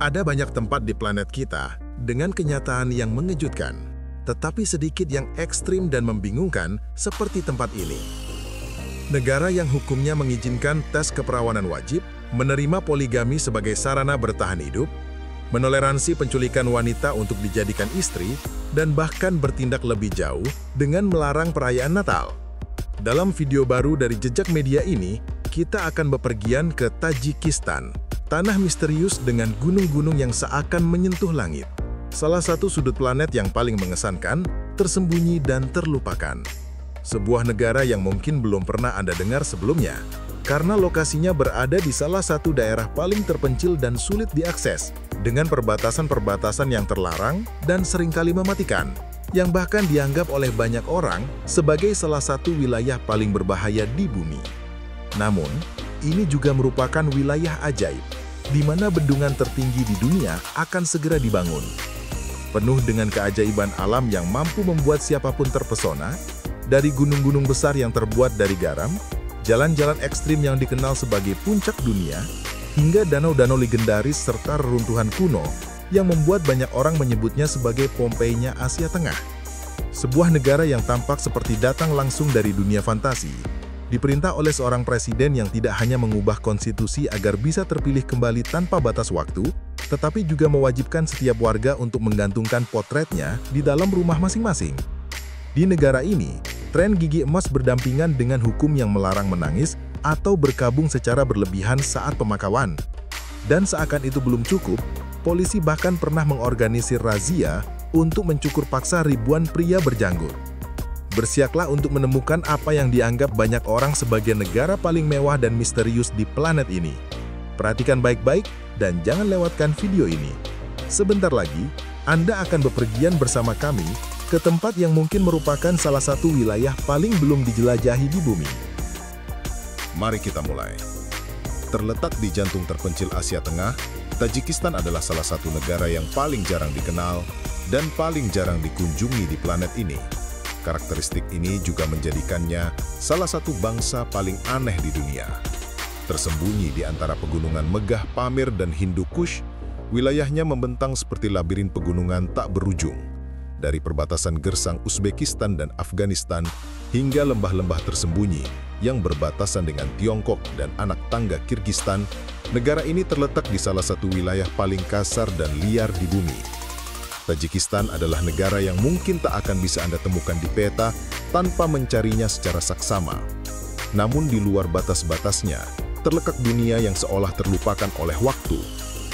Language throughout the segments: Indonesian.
Ada banyak tempat di planet kita dengan kenyataan yang mengejutkan, tetapi sedikit yang ekstrim dan membingungkan seperti tempat ini. Negara yang hukumnya mengizinkan tes keperawanan wajib, menerima poligami sebagai sarana bertahan hidup, menoleransi penculikan wanita untuk dijadikan istri, dan bahkan bertindak lebih jauh dengan melarang perayaan Natal. Dalam video baru dari Jejak Media ini, kita akan bepergian ke Tajikistan, tanah misterius dengan gunung-gunung yang seakan menyentuh langit. Salah satu sudut planet yang paling mengesankan, tersembunyi dan terlupakan. Sebuah negara yang mungkin belum pernah Anda dengar sebelumnya, karena lokasinya berada di salah satu daerah paling terpencil dan sulit diakses, dengan perbatasan-perbatasan yang terlarang dan seringkali mematikan, yang bahkan dianggap oleh banyak orang sebagai salah satu wilayah paling berbahaya di bumi. Namun, ini juga merupakan wilayah ajaib, di mana bendungan tertinggi di dunia akan segera dibangun. Penuh dengan keajaiban alam yang mampu membuat siapapun terpesona, dari gunung-gunung besar yang terbuat dari garam, jalan-jalan ekstrim yang dikenal sebagai puncak dunia, hingga danau-danau legendaris serta reruntuhan kuno yang membuat banyak orang menyebutnya sebagai Pompeinya Asia Tengah. Sebuah negara yang tampak seperti datang langsung dari dunia fantasi, diperintah oleh seorang presiden yang tidak hanya mengubah konstitusi agar bisa terpilih kembali tanpa batas waktu, tetapi juga mewajibkan setiap warga untuk menggantungkan potretnya di dalam rumah masing-masing. Di negara ini, tren gigi emas berdampingan dengan hukum yang melarang menangis atau berkabung secara berlebihan saat pemakaman. Dan seakan itu belum cukup, polisi bahkan pernah mengorganisir razia untuk mencukur paksa ribuan pria berjanggut. Bersiaplah untuk menemukan apa yang dianggap banyak orang sebagai negara paling mewah dan misterius di planet ini. Perhatikan baik-baik dan jangan lewatkan video ini. Sebentar lagi, Anda akan bepergian bersama kami ke tempat yang mungkin merupakan salah satu wilayah paling belum dijelajahi di bumi. Mari kita mulai. Terletak di jantung terpencil Asia Tengah, Tajikistan adalah salah satu negara yang paling jarang dikenal dan paling jarang dikunjungi di planet ini. Karakteristik ini juga menjadikannya salah satu bangsa paling aneh di dunia. Tersembunyi di antara pegunungan Megah, Pamir, dan Hindu Kush, wilayahnya membentang seperti labirin pegunungan tak berujung. Dari perbatasan gersang Uzbekistan dan Afghanistan hingga lembah-lembah tersembunyi yang berbatasan dengan Tiongkok dan anak tangga Kirgistan, negara ini terletak di salah satu wilayah paling kasar dan liar di bumi. Tajikistan adalah negara yang mungkin tak akan bisa Anda temukan di peta tanpa mencarinya secara saksama. Namun di luar batas-batasnya, terletak dunia yang seolah terlupakan oleh waktu,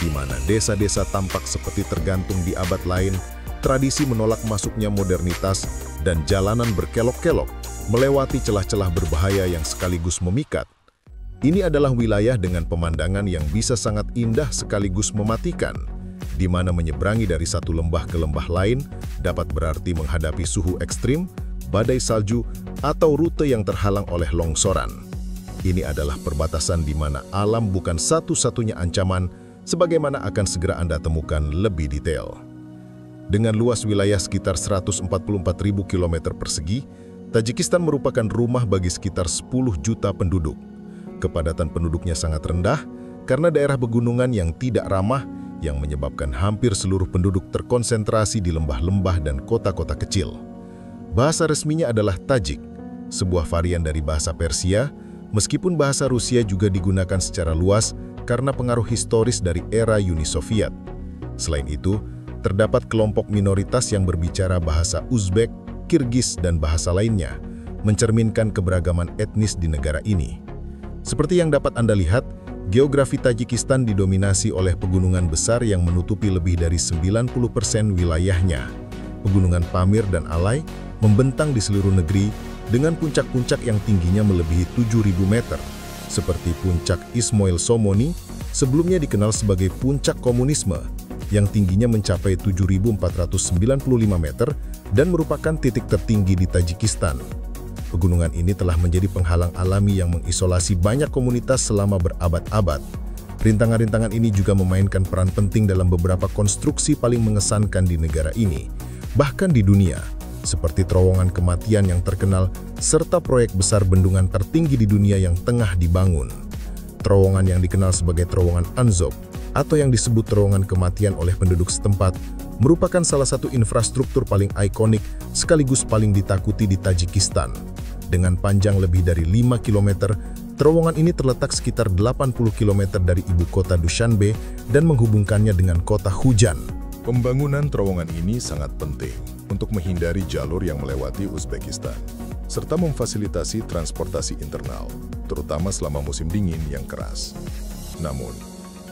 di mana desa-desa tampak seperti tergantung di abad lain, tradisi menolak masuknya modernitas, dan jalanan berkelok-kelok melewati celah-celah berbahaya yang sekaligus memikat. Ini adalah wilayah dengan pemandangan yang bisa sangat indah sekaligus mematikan, di mana menyeberangi dari satu lembah ke lembah lain dapat berarti menghadapi suhu ekstrim, badai salju, atau rute yang terhalang oleh longsoran. Ini adalah perbatasan di mana alam bukan satu-satunya ancaman, sebagaimana akan segera Anda temukan lebih detail. Dengan luas wilayah sekitar 144.000 km persegi, Tajikistan merupakan rumah bagi sekitar 10 juta penduduk. Kepadatan penduduknya sangat rendah karena daerah pegunungan yang tidak ramah yang menyebabkan hampir seluruh penduduk terkonsentrasi di lembah-lembah dan kota-kota kecil. Bahasa resminya adalah Tajik, sebuah varian dari bahasa Persia, meskipun bahasa Rusia juga digunakan secara luas karena pengaruh historis dari era Uni Soviet. Selain itu, terdapat kelompok minoritas yang berbicara bahasa Uzbek, Kirgis, dan bahasa lainnya, mencerminkan keberagaman etnis di negara ini. Seperti yang dapat Anda lihat, geografi Tajikistan didominasi oleh pegunungan besar yang menutupi lebih dari 90% wilayahnya. Pegunungan Pamir dan Alai membentang di seluruh negeri dengan puncak-puncak yang tingginya melebihi 7.000 meter, seperti puncak Ismoil Somoni, sebelumnya dikenal sebagai puncak komunisme, yang tingginya mencapai 7.495 meter dan merupakan titik tertinggi di Tajikistan. Pegunungan ini telah menjadi penghalang alami yang mengisolasi banyak komunitas selama berabad-abad. Rintangan-rintangan ini juga memainkan peran penting dalam beberapa konstruksi paling mengesankan di negara ini, bahkan di dunia, seperti terowongan kematian yang terkenal, serta proyek besar bendungan tertinggi di dunia yang tengah dibangun. Terowongan yang dikenal sebagai terowongan Anzok atau yang disebut terowongan kematian oleh penduduk setempat, merupakan salah satu infrastruktur paling ikonik sekaligus paling ditakuti di Tajikistan. Dengan panjang lebih dari 5 km, terowongan ini terletak sekitar 80 km dari ibu kota Dushanbe dan menghubungkannya dengan kota Hujan. Pembangunan terowongan ini sangat penting untuk menghindari jalur yang melewati Uzbekistan, serta memfasilitasi transportasi internal, terutama selama musim dingin yang keras. Namun,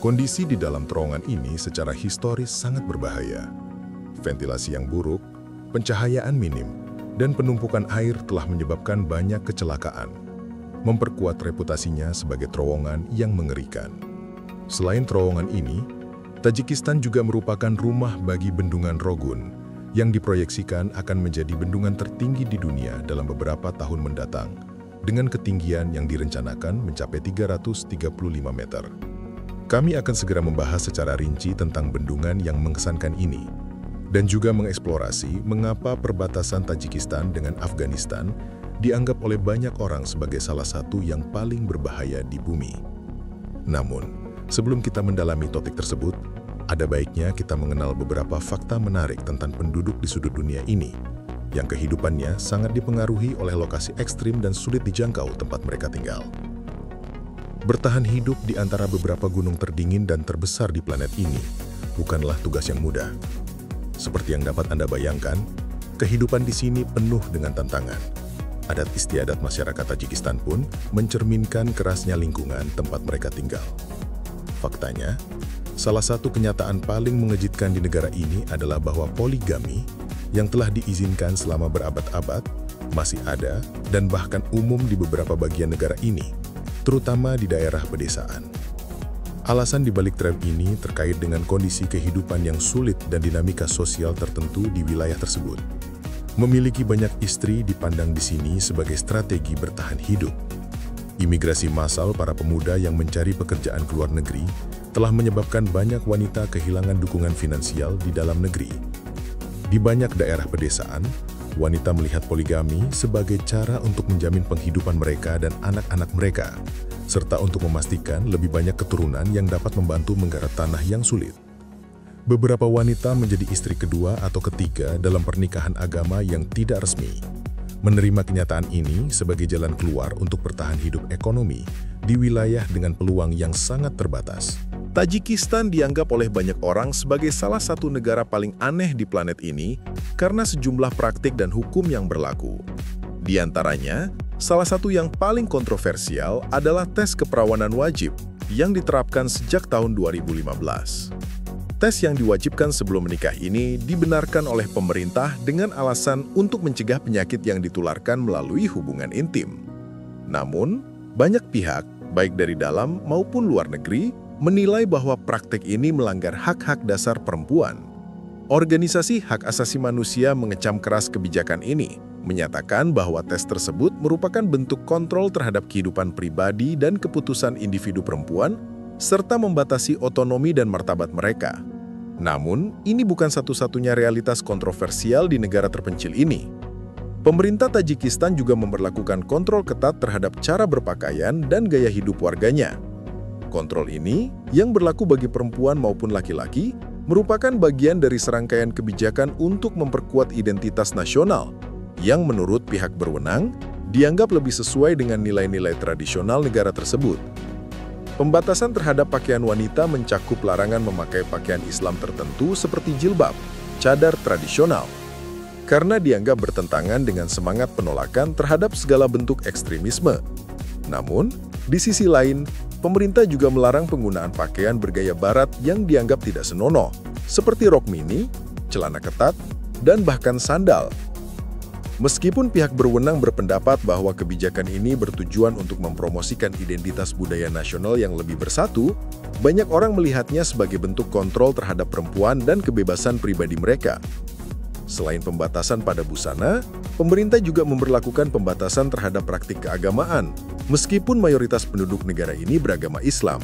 kondisi di dalam terowongan ini secara historis sangat berbahaya. Ventilasi yang buruk, pencahayaan minim, dan penumpukan air telah menyebabkan banyak kecelakaan, memperkuat reputasinya sebagai terowongan yang mengerikan. Selain terowongan ini, Tajikistan juga merupakan rumah bagi bendungan Rogun, yang diproyeksikan akan menjadi bendungan tertinggi di dunia dalam beberapa tahun mendatang, dengan ketinggian yang direncanakan mencapai 335 meter. Kami akan segera membahas secara rinci tentang bendungan yang mengesankan ini, dan juga mengeksplorasi mengapa perbatasan Tajikistan dengan Afghanistan dianggap oleh banyak orang sebagai salah satu yang paling berbahaya di bumi. Namun, sebelum kita mendalami topik tersebut, ada baiknya kita mengenal beberapa fakta menarik tentang penduduk di sudut dunia ini, yang kehidupannya sangat dipengaruhi oleh lokasi ekstrim dan sulit dijangkau tempat mereka tinggal. Bertahan hidup di antara beberapa gunung terdingin dan terbesar di planet ini bukanlah tugas yang mudah. Seperti yang dapat Anda bayangkan, kehidupan di sini penuh dengan tantangan. Adat istiadat masyarakat Tajikistan pun mencerminkan kerasnya lingkungan tempat mereka tinggal. Faktanya, salah satu kenyataan paling mengejutkan di negara ini adalah bahwa poligami yang telah diizinkan selama berabad-abad masih ada dan bahkan umum di beberapa bagian negara ini, terutama di daerah pedesaan. Alasan dibalik tren ini terkait dengan kondisi kehidupan yang sulit dan dinamika sosial tertentu di wilayah tersebut. Memiliki banyak istri dipandang di sini sebagai strategi bertahan hidup. Imigrasi massal para pemuda yang mencari pekerjaan ke luar negeri telah menyebabkan banyak wanita kehilangan dukungan finansial di dalam negeri. Di banyak daerah pedesaan, wanita melihat poligami sebagai cara untuk menjamin penghidupan mereka dan anak-anak mereka, serta untuk memastikan lebih banyak keturunan yang dapat membantu menggarap tanah yang sulit. Beberapa wanita menjadi istri kedua atau ketiga dalam pernikahan agama yang tidak resmi. Menerima kenyataan ini sebagai jalan keluar untuk bertahan hidup ekonomi di wilayah dengan peluang yang sangat terbatas. Tajikistan dianggap oleh banyak orang sebagai salah satu negara paling aneh di planet ini karena sejumlah praktik dan hukum yang berlaku. Di antaranya, salah satu yang paling kontroversial adalah tes keperawanan wajib yang diterapkan sejak tahun 2015. Tes yang diwajibkan sebelum menikah ini dibenarkan oleh pemerintah dengan alasan untuk mencegah penyakit yang ditularkan melalui hubungan intim. Namun, banyak pihak, baik dari dalam maupun luar negeri, menilai bahwa praktik ini melanggar hak-hak dasar perempuan. Organisasi hak asasi manusia mengecam keras kebijakan ini, menyatakan bahwa tes tersebut merupakan bentuk kontrol terhadap kehidupan pribadi dan keputusan individu perempuan, serta membatasi otonomi dan martabat mereka. Namun, ini bukan satu-satunya realitas kontroversial di negara terpencil ini. Pemerintah Tajikistan juga memberlakukan kontrol ketat terhadap cara berpakaian dan gaya hidup warganya. Kontrol ini, yang berlaku bagi perempuan maupun laki-laki, merupakan bagian dari serangkaian kebijakan untuk memperkuat identitas nasional, yang menurut pihak berwenang, dianggap lebih sesuai dengan nilai-nilai tradisional negara tersebut. Pembatasan terhadap pakaian wanita mencakup larangan memakai pakaian Islam tertentu seperti jilbab, cadar tradisional, karena dianggap bertentangan dengan semangat penolakan terhadap segala bentuk ekstremisme. Namun, di sisi lain, pemerintah juga melarang penggunaan pakaian bergaya barat yang dianggap tidak senonoh, seperti rok mini, celana ketat, dan bahkan sandal. Meskipun pihak berwenang berpendapat bahwa kebijakan ini bertujuan untuk mempromosikan identitas budaya nasional yang lebih bersatu, banyak orang melihatnya sebagai bentuk kontrol terhadap perempuan dan kebebasan pribadi mereka. Selain pembatasan pada busana, pemerintah juga memberlakukan pembatasan terhadap praktik keagamaan, meskipun mayoritas penduduk negara ini beragama Islam.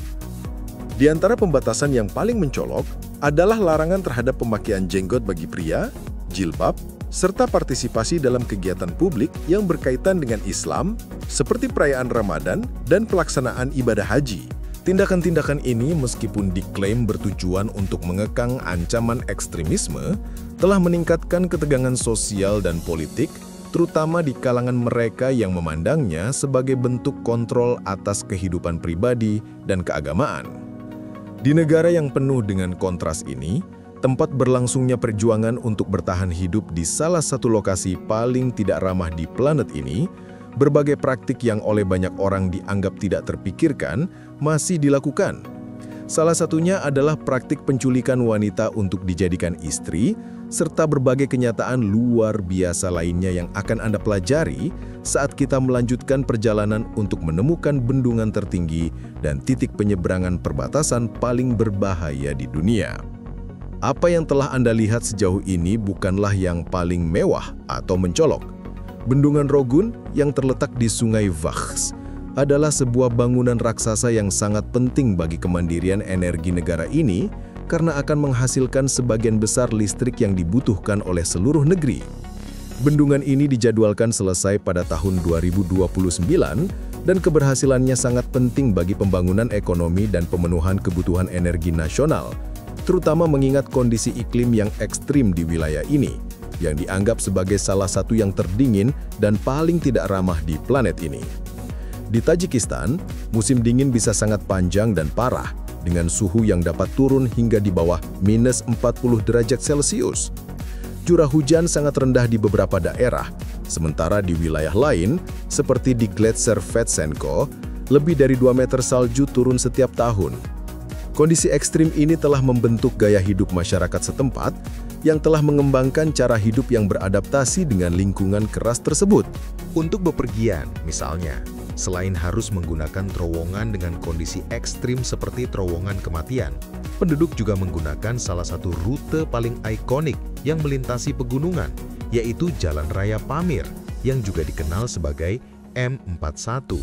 Di antara pembatasan yang paling mencolok adalah larangan terhadap pemakaian jenggot bagi pria, jilbab, serta partisipasi dalam kegiatan publik yang berkaitan dengan Islam, seperti perayaan Ramadan dan pelaksanaan ibadah haji, Tindakan-tindakan ini meskipun diklaim bertujuan untuk mengekang ancaman ekstremisme, telah meningkatkan ketegangan sosial dan politik, terutama di kalangan mereka yang memandangnya sebagai bentuk kontrol atas kehidupan pribadi dan keagamaan. Di negara yang penuh dengan kontras ini, tempat berlangsungnya perjuangan untuk bertahan hidup di salah satu lokasi paling tidak ramah di planet ini, berbagai praktik yang oleh banyak orang dianggap tidak terpikirkan masih dilakukan. Salah satunya adalah praktik penculikan wanita untuk dijadikan istri, serta berbagai kenyataan luar biasa lainnya yang akan Anda pelajari saat kita melanjutkan perjalanan untuk menemukan bendungan tertinggi dan titik penyeberangan perbatasan paling berbahaya di dunia. Apa yang telah Anda lihat sejauh ini bukanlah yang paling mewah atau mencolok. Bendungan Rogun yang terletak di Sungai Vakhsh adalah sebuah bangunan raksasa yang sangat penting bagi kemandirian energi negara ini karena akan menghasilkan sebagian besar listrik yang dibutuhkan oleh seluruh negeri. Bendungan ini dijadwalkan selesai pada tahun 2029 dan keberhasilannya sangat penting bagi pembangunan ekonomi dan pemenuhan kebutuhan energi nasional, terutama mengingat kondisi iklim yang ekstrim di wilayah ini, yang dianggap sebagai salah satu yang terdingin dan paling tidak ramah di planet ini. Di Tajikistan, musim dingin bisa sangat panjang dan parah, dengan suhu yang dapat turun hingga di bawah -40 derajat Celcius. Curah hujan sangat rendah di beberapa daerah, sementara di wilayah lain, seperti di Gletser Vetsenko, lebih dari 2 meter salju turun setiap tahun. Kondisi ekstrim ini telah membentuk gaya hidup masyarakat setempat, yang telah mengembangkan cara hidup yang beradaptasi dengan lingkungan keras tersebut. Untuk bepergian, misalnya, selain harus menggunakan terowongan dengan kondisi ekstrim seperti terowongan kematian, penduduk juga menggunakan salah satu rute paling ikonik yang melintasi pegunungan, yaitu Jalan Raya Pamir, yang juga dikenal sebagai M41.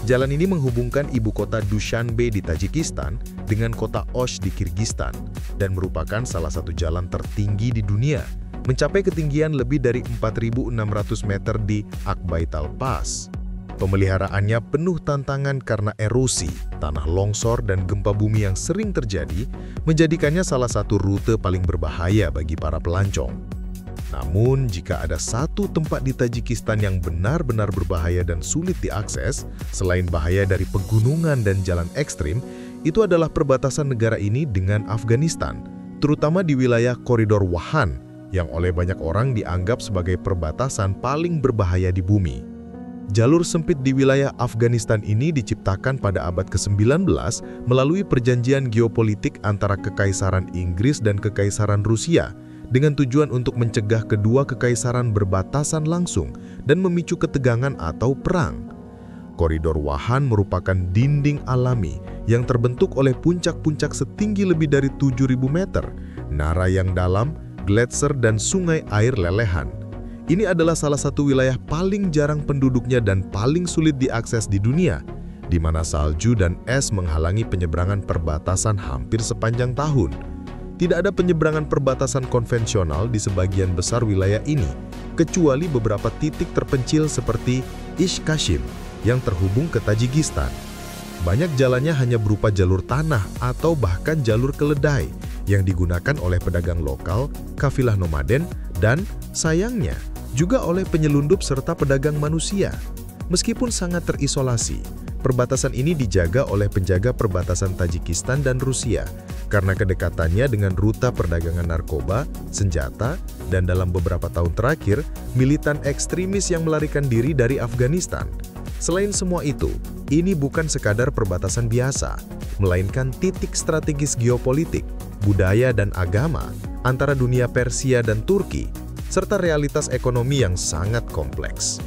Jalan ini menghubungkan ibu kota Dushanbe di Tajikistan dengan kota Osh di Kirgistan dan merupakan salah satu jalan tertinggi di dunia, mencapai ketinggian lebih dari 4.600 meter di Akbaital Pass. Pemeliharaannya penuh tantangan karena erosi, tanah longsor, dan gempa bumi yang sering terjadi, menjadikannya salah satu rute paling berbahaya bagi para pelancong. Namun, jika ada satu tempat di Tajikistan yang benar-benar berbahaya dan sulit diakses, selain bahaya dari pegunungan dan jalan ekstrim, itu adalah perbatasan negara ini dengan Afghanistan, terutama di wilayah koridor Wahan, yang oleh banyak orang dianggap sebagai perbatasan paling berbahaya di bumi. Jalur sempit di wilayah Afghanistan ini diciptakan pada abad ke-19 melalui perjanjian geopolitik antara Kekaisaran Inggris dan Kekaisaran Rusia, dengan tujuan untuk mencegah kedua kekaisaran berbatasan langsung dan memicu ketegangan atau perang. Koridor Wahan merupakan dinding alami yang terbentuk oleh puncak-puncak setinggi lebih dari 7.000 meter, nara yang dalam, gletser, dan sungai air lelehan. Ini adalah salah satu wilayah paling jarang penduduknya dan paling sulit diakses di dunia, di mana salju dan es menghalangi penyeberangan perbatasan hampir sepanjang tahun. Tidak ada penyeberangan perbatasan konvensional di sebagian besar wilayah ini, kecuali beberapa titik terpencil seperti Ish Kashim yang terhubung ke Tajikistan. Banyak jalannya hanya berupa jalur tanah atau bahkan jalur keledai yang digunakan oleh pedagang lokal, kafilah nomaden, dan sayangnya juga oleh penyelundup serta pedagang manusia. Meskipun sangat terisolasi, perbatasan ini dijaga oleh penjaga perbatasan Tajikistan dan Rusia karena kedekatannya dengan rute perdagangan narkoba, senjata, dan dalam beberapa tahun terakhir, militan ekstremis yang melarikan diri dari Afghanistan. Selain semua itu, ini bukan sekadar perbatasan biasa, melainkan titik strategis geopolitik, budaya, dan agama antara dunia Persia dan Turki, serta realitas ekonomi yang sangat kompleks.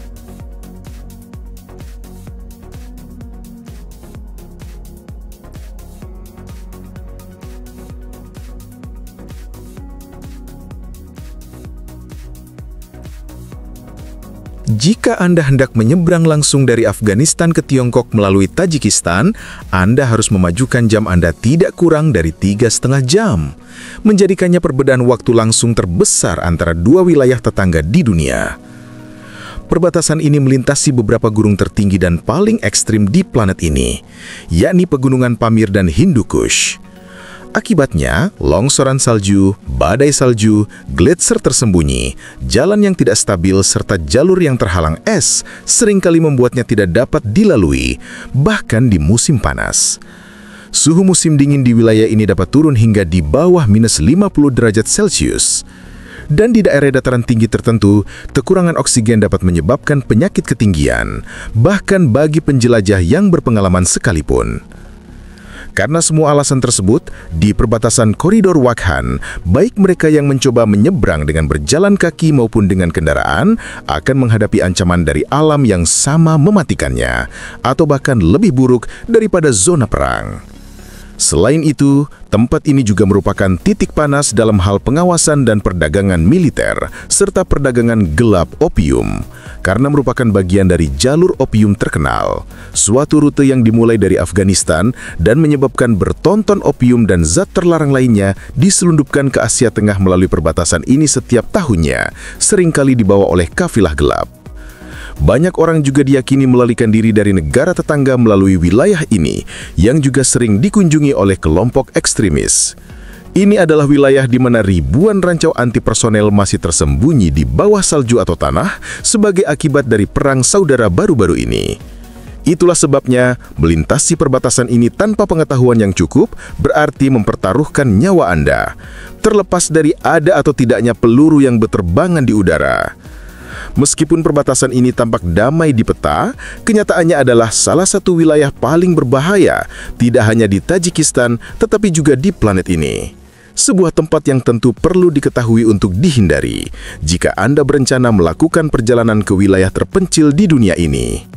Jika Anda hendak menyeberang langsung dari Afghanistan ke Tiongkok melalui Tajikistan, Anda harus memajukan jam Anda tidak kurang dari 3,5 jam, menjadikannya perbedaan waktu langsung terbesar antara dua wilayah tetangga di dunia. Perbatasan ini melintasi beberapa gunung tertinggi dan paling ekstrim di planet ini, yakni pegunungan Pamir dan Hindu Kush. Akibatnya, longsoran salju, badai salju, gletser tersembunyi, jalan yang tidak stabil, serta jalur yang terhalang es seringkali membuatnya tidak dapat dilalui, bahkan di musim panas. Suhu musim dingin di wilayah ini dapat turun hingga di bawah minus 50 derajat Celcius. Dan di daerah dataran tinggi tertentu, kekurangan oksigen dapat menyebabkan penyakit ketinggian, bahkan bagi penjelajah yang berpengalaman sekalipun. Karena semua alasan tersebut, di perbatasan koridor Wakhan, baik mereka yang mencoba menyeberang dengan berjalan kaki maupun dengan kendaraan, akan menghadapi ancaman dari alam yang sama mematikannya, atau bahkan lebih buruk daripada zona perang. Selain itu, tempat ini juga merupakan titik panas dalam hal pengawasan dan perdagangan militer, serta perdagangan gelap opium, karena merupakan bagian dari jalur opium terkenal, suatu rute yang dimulai dari Afghanistan dan menyebabkan bertonton opium dan zat terlarang lainnya diselundupkan ke Asia Tengah melalui perbatasan ini setiap tahunnya, seringkali dibawa oleh kafilah gelap. Banyak orang juga diyakini melarikan diri dari negara tetangga melalui wilayah ini, yang juga sering dikunjungi oleh kelompok ekstremis. Ini adalah wilayah di mana ribuan rancau anti-personel masih tersembunyi di bawah salju atau tanah sebagai akibat dari perang saudara baru-baru ini. Itulah sebabnya, melintasi perbatasan ini tanpa pengetahuan yang cukup berarti mempertaruhkan nyawa Anda, terlepas dari ada atau tidaknya peluru yang berterbangan di udara. Meskipun perbatasan ini tampak damai di peta, kenyataannya adalah salah satu wilayah paling berbahaya, tidak hanya di Tajikistan, tetapi juga di planet ini. Sebuah tempat yang tentu perlu diketahui untuk dihindari, jika Anda berencana melakukan perjalanan ke wilayah terpencil di dunia ini.